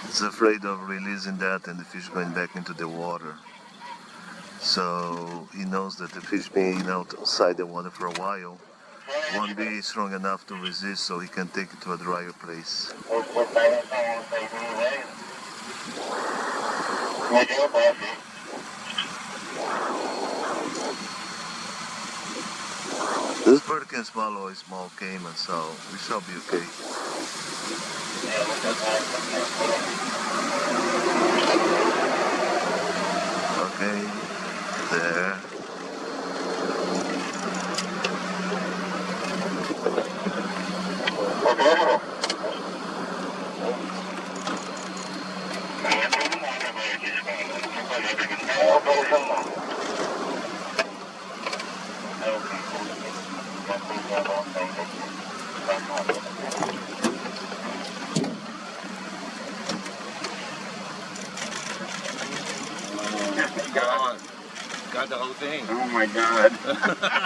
He's afraid of releasing that and the fish going back into the water. So he knows that the fish being outside the water for a while won't be strong enough to resist, so he can take it to a drier place. This bird can swallow a small caiman, so we shall be okay. Okay, there. Got the whole thing. Oh my God.